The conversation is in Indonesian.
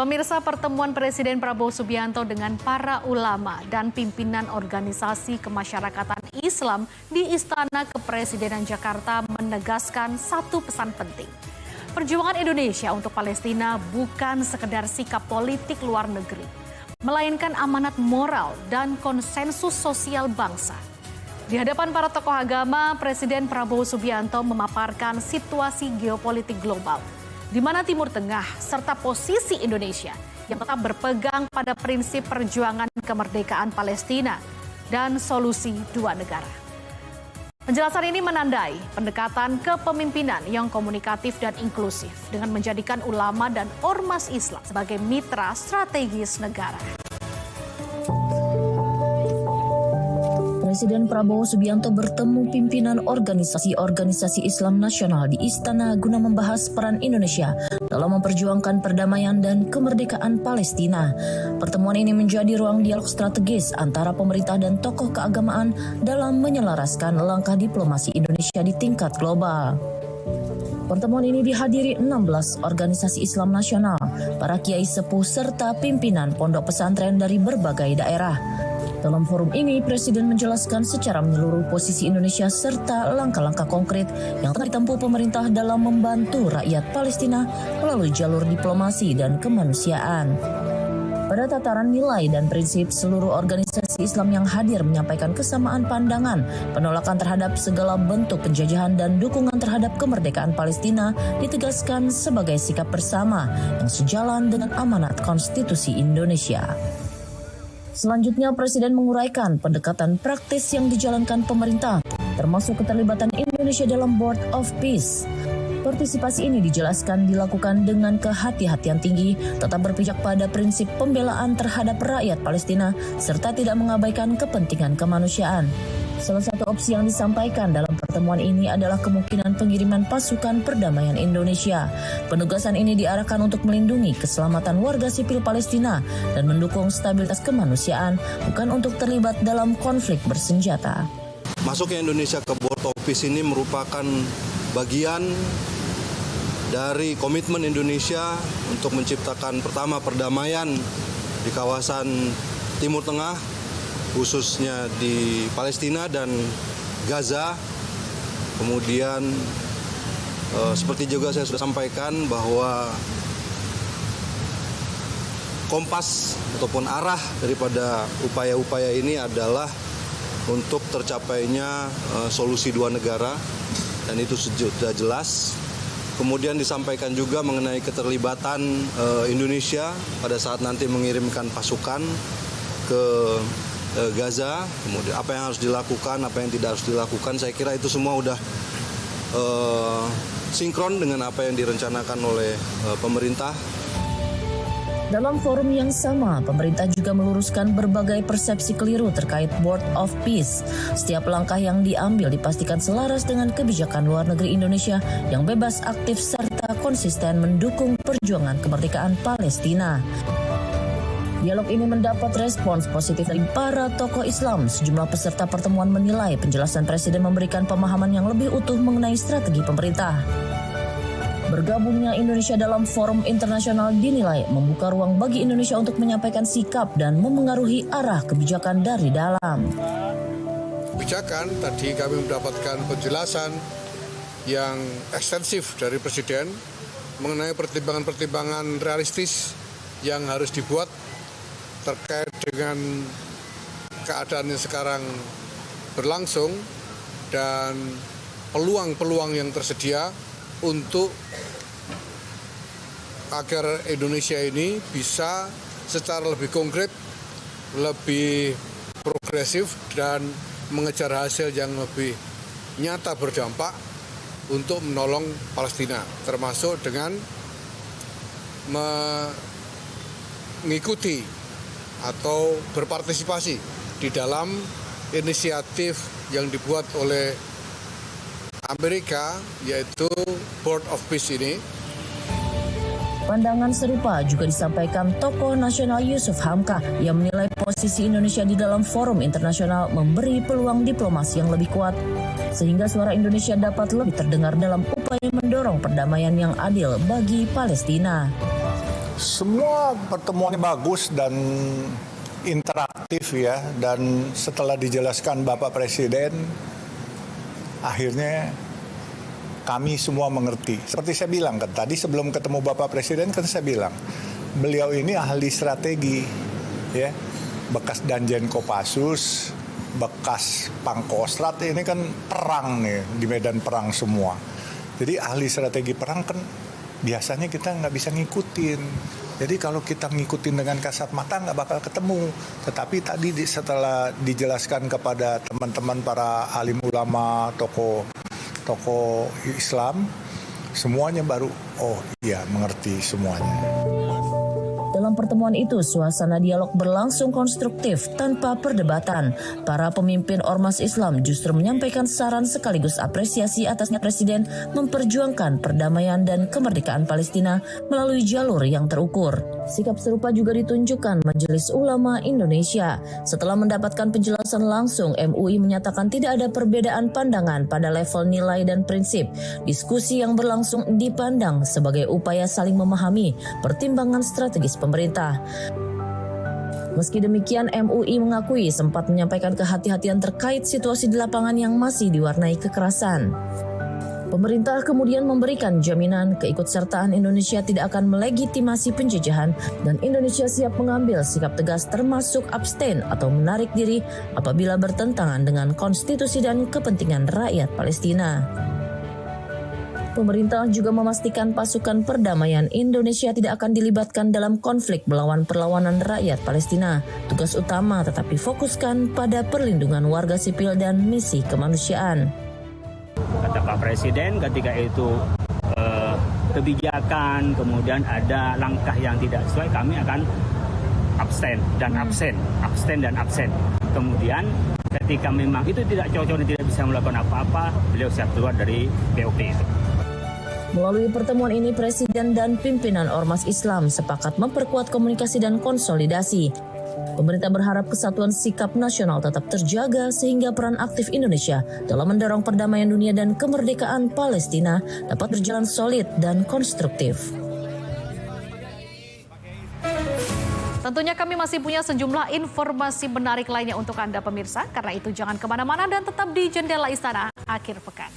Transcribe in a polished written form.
Pemirsa, pertemuan Presiden Prabowo Subianto dengan para ulama dan pimpinan organisasi kemasyarakatan Islam di Istana Kepresidenan Jakarta menegaskan satu pesan penting. Perjuangan Indonesia untuk Palestina bukan sekedar sikap politik luar negeri, melainkan amanat moral dan konsensus sosial bangsa. Di hadapan para tokoh agama, Presiden Prabowo Subianto memaparkan situasi geopolitik global, di mana Timur Tengah serta posisi Indonesia yang tetap berpegang pada prinsip perjuangan kemerdekaan Palestina dan solusi dua negara. Penjelasan ini menandai pendekatan kepemimpinan yang komunikatif dan inklusif dengan menjadikan ulama dan ormas Islam sebagai mitra strategis negara. Presiden Prabowo Subianto bertemu pimpinan organisasi-organisasi Islam nasional di Istana guna membahas peran Indonesia dalam memperjuangkan perdamaian dan kemerdekaan Palestina. Pertemuan ini menjadi ruang dialog strategis antara pemerintah dan tokoh keagamaan dalam menyelaraskan langkah diplomasi Indonesia di tingkat global. Pertemuan ini dihadiri 16 organisasi Islam nasional, para kiai sepuh serta pimpinan pondok pesantren dari berbagai daerah. Dalam forum ini, Presiden menjelaskan secara menyeluruh posisi Indonesia serta langkah-langkah konkret yang telah ditempuh pemerintah dalam membantu rakyat Palestina melalui jalur diplomasi dan kemanusiaan. Pada tataran nilai dan prinsip, seluruh organisasi Islam yang hadir menyampaikan kesamaan pandangan, penolakan terhadap segala bentuk penjajahan dan dukungan terhadap kemerdekaan Palestina ditegaskan sebagai sikap bersama yang sejalan dengan amanat konstitusi Indonesia. Selanjutnya, Presiden menguraikan pendekatan praktis yang dijalankan pemerintah, termasuk keterlibatan Indonesia dalam Board of Peace. Partisipasi ini dijelaskan dilakukan dengan kehati-hatian tinggi, tetap berpijak pada prinsip pembelaan terhadap rakyat Palestina, serta tidak mengabaikan kepentingan kemanusiaan. Salah satu opsi yang disampaikan dalam pertemuan ini adalah kemungkinan pengiriman pasukan perdamaian Indonesia. Penugasan ini diarahkan untuk melindungi keselamatan warga sipil Palestina dan mendukung stabilitas kemanusiaan, bukan untuk terlibat dalam konflik bersenjata. Masuknya Indonesia ke Board of Peace ini merupakan bagian dari komitmen Indonesia untuk menciptakan pertama perdamaian di kawasan Timur Tengah, khususnya di Palestina dan Gaza. Kemudian seperti juga saya sudah sampaikan bahwa kompas ataupun arah daripada upaya-upaya ini adalah untuk tercapainya solusi dua negara, dan itu sudah jelas. Kemudian disampaikan juga mengenai keterlibatan Indonesia pada saat nanti mengirimkan pasukan ke Gaza, kemudian apa yang harus dilakukan, apa yang tidak harus dilakukan. Saya kira itu semua udah sinkron dengan apa yang direncanakan oleh pemerintah. Dalam forum yang sama, pemerintah juga meluruskan berbagai persepsi keliru terkait Board of Peace. Setiap langkah yang diambil dipastikan selaras dengan kebijakan luar negeri Indonesia yang bebas, aktif, serta konsisten mendukung perjuangan kemerdekaan Palestina. Dialog ini mendapat respons positif dari para tokoh Islam. Sejumlah peserta pertemuan menilai penjelasan Presiden memberikan pemahaman yang lebih utuh mengenai strategi pemerintah. Bergabungnya Indonesia dalam forum internasional dinilai membuka ruang bagi Indonesia untuk menyampaikan sikap dan memengaruhi arah kebijakan dari dalam. Kebijakan tadi kami mendapatkan penjelasan yang ekstensif dari Presiden mengenai pertimbangan-pertimbangan realistis yang harus dibuat terkait dengan keadaan yang sekarang berlangsung dan peluang-peluang yang tersedia untuk agar Indonesia ini bisa secara lebih konkret, lebih progresif dan mengejar hasil yang lebih nyata berdampak untuk menolong Palestina, termasuk dengan mengikuti atau berpartisipasi di dalam inisiatif yang dibuat oleh Amerika, yaitu Board of Peace ini. Pandangan serupa juga disampaikan tokoh nasional Yusuf Hamka yang menilai posisi Indonesia di dalam forum internasional memberi peluang diplomasi yang lebih kuat, sehingga suara Indonesia dapat lebih terdengar dalam upaya mendorong perdamaian yang adil bagi Palestina. Semua pertemuannya bagus dan interaktif ya, dan setelah dijelaskan Bapak Presiden, akhirnya kami semua mengerti. Seperti saya bilang kan tadi sebelum ketemu Bapak Presiden kan saya bilang, beliau ini ahli strategi ya, bekas Danjen Kopassus, bekas Pangkostrat, ini kan perang nih, di medan perang semua. Jadi ahli strategi perang kan biasanya kita nggak bisa ngikutin. Jadi kalau kita ngikutin dengan kasat mata nggak bakal ketemu. Tetapi tadi setelah dijelaskan kepada teman-teman para alim ulama, tokoh Islam, semuanya baru, oh iya mengerti semuanya. Dalam pertemuan itu, suasana dialog berlangsung konstruktif tanpa perdebatan. Para pemimpin Ormas Islam justru menyampaikan saran sekaligus apresiasi atasnya Presiden memperjuangkan perdamaian dan kemerdekaan Palestina melalui jalur yang terukur. Sikap serupa juga ditunjukkan Majelis Ulama Indonesia. Setelah mendapatkan penjelasan langsung, MUI menyatakan tidak ada perbedaan pandangan pada level nilai dan prinsip. Diskusi yang berlangsung dipandang sebagai upaya saling memahami pertimbangan strategis pemerintah. Meski demikian, MUI mengakui sempat menyampaikan kehati-hatian terkait situasi di lapangan yang masih diwarnai kekerasan. Pemerintah kemudian memberikan jaminan keikutsertaan Indonesia tidak akan melegitimasi penjajahan dan Indonesia siap mengambil sikap tegas termasuk abstain atau menarik diri apabila bertentangan dengan konstitusi dan kepentingan rakyat Palestina. Pemerintah juga memastikan pasukan perdamaian Indonesia tidak akan dilibatkan dalam konflik melawan perlawanan rakyat Palestina. Tugas utama tetapi fokuskan pada perlindungan warga sipil dan misi kemanusiaan. Kata Pak Presiden ketika itu kebijakan, kemudian ada langkah yang tidak sesuai, kami akan abstain dan absen. Kemudian ketika memang itu tidak cocok dan tidak bisa melakukan apa-apa, beliau siap keluar dari BOP itu. Melalui pertemuan ini, Presiden dan pimpinan Ormas Islam sepakat memperkuat komunikasi dan konsolidasi. Pemerintah berharap kesatuan sikap nasional tetap terjaga sehingga peran aktif Indonesia dalam mendorong perdamaian dunia dan kemerdekaan Palestina dapat berjalan solid dan konstruktif. Tentunya kami masih punya sejumlah informasi menarik lainnya untuk Anda pemirsa. Karena itu jangan kemana-mana dan tetap di Jendela Istana akhir pekan.